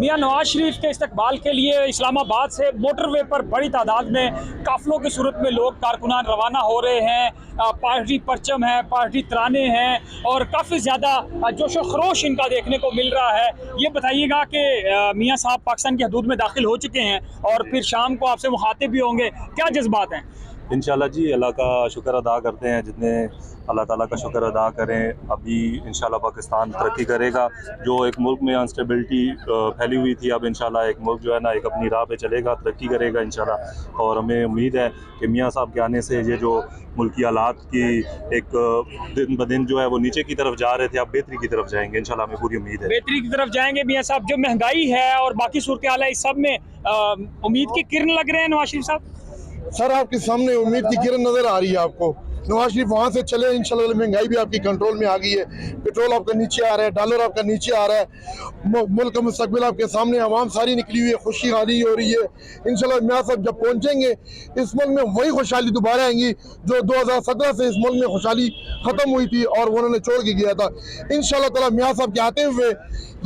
मियां नवाज शरीफ के इस्तकबाल के लिए इस्लामाबाद से मोटरवे पर बड़ी तादाद में काफिलों की सूरत में लोग कारकुनान रवाना हो रहे हैं। पार्टी परचम है, पार्टी तराने हैं और काफ़ी ज़्यादा जोशो खरोश इनका देखने को मिल रहा है। ये बताइएगा कि मियां साहब पाकिस्तान की हदूद में दाखिल हो चुके हैं और फिर शाम को आपसे मुखातिब भी होंगे, क्या जज्बात हैं? इंशाल्लाह जी, अल्लाह का शुक्र अदा करते हैं। जितने अल्लाह ताला का शुक्र अदा करें, अभी इंशाल्लाह पाकिस्तान तरक्की करेगा। जो एक मुल्क में अनस्टेबिलिटी फैली हुई थी, अब इंशाल्लाह एक मुल्क जो है ना एक अपनी राह पे चलेगा, तरक्की करेगा इंशाल्लाह। और हमें उम्मीद है कि मियां साहब के आने से ये जो मुल्की हालात की एक दिन ब दिन जो है वो नीचे की तरफ जा रहे थे, अब बेहतरी की तरफ जाएंगे इंशाल्लाह, हमें पूरी उम्मीद है। बेहतरी की तरफ जाएंगे मियां साहब। जो महंगाई है और बाकी सूरत हाल है, इस सब में उम्मीद की किरण लग रहे हैं नवाज शरीफ साहब? सर, आपके सामने उम्मीद की किरण नजर आ रही है आपको। नवाज शरीफ वहाँ से चले, इंशाल्लाह महंगाई भी आपकी कंट्रोल में आ गई है, पेट्रोल आपका नीचे आ रहा है, डॉलर आपका नीचे आ रहा है, मुल्क का मुस्तकबिल आपके सामने, आवाम सारी निकली हुई है, खुशी हाली हो रही है। इंशाल्लाह मियां साहब जब पहुँचेंगे इस मुल्क में वही खुशहाली दोबारा आएंगी जो 2017 से इस मुल्क में खुशहाली खत्म हुई थी और उन्होंने छोड़ के गया था। इंशाल्लाह ताला मियां साहब के आते हुए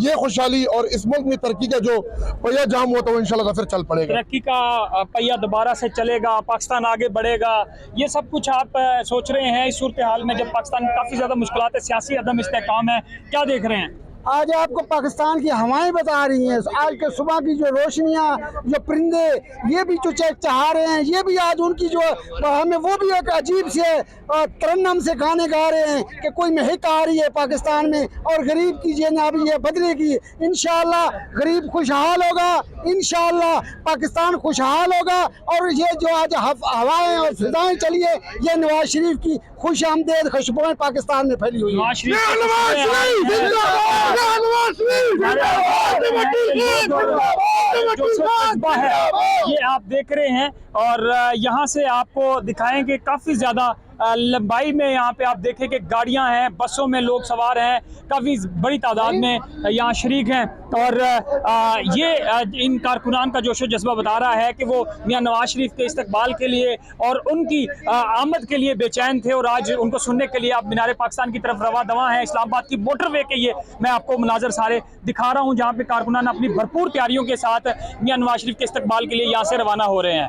ये खुशहाली और इस मुल्क में तरक्की का जो पहिया जाम हुआ था वो इंशाल्लाह फिर चल पड़ेगा। तरक्की का पहिया दोबारा से चलेगा, पाकिस्तान आगे बढ़ेगा, ये सब कुछ आप सोच रहे हैं इस सूरत हाल में जब पाकिस्तान काफ़ी ज़्यादा मुश्किलात है, सियासी अदम इस्तेहकाम है, क्या देख रहे हैं? आज आपको पाकिस्तान की हवाएं बता रही हैं, आज के सुबह की जो रोशनियां, जो परिंदे ये भी जो चहचहा रहे हैं, ये भी आज उनकी जो हमें वो भी एक अजीब से तरन्नम से गाने गा रहे हैं कि कोई महक आ रही है पाकिस्तान में और गरीब की जेनाबी है बदलेगी। इंशाअल्लाह गरीब खुशहाल होगा, इंशाअल्लाह पाकिस्तान खुशहाल होगा। और ये जो आज हवाएं और फिजाएं चली है, ये नवाज शरीफ की खुश आमदेद खुशबुएं पाकिस्तान में फैली हुई है। ये आप देख रहे हैं और यहाँ से आपको दिखाएंगे काफ़ी ज़्यादा लंबाई में। यहाँ पे आप देखें कि गाड़ियाँ हैं, बसों में लोग सवार हैं, काफ़ी बड़ी तादाद में यहाँ शरीक हैं। और ये इन कारकुनान का जोशो जज्बा बता रहा है कि वो मियां नवाज शरीफ के इस्तकबाल के लिए और उनकी आमद के लिए बेचैन थे और आज उनको सुनने के लिए आप मीनार पाकिस्तान की तरफ रवा दवा हैं। इस्लामाबाद की मोटरवे के ये मैं आपको मनाजर सारे दिखा रहा हूँ जहाँ पे कारकुनान अपनी भरपूर तैयारियों के साथ मियां नवाज शरीफ के इस्तकबाल के लिए यहाँ से रवाना हो रहे हैं।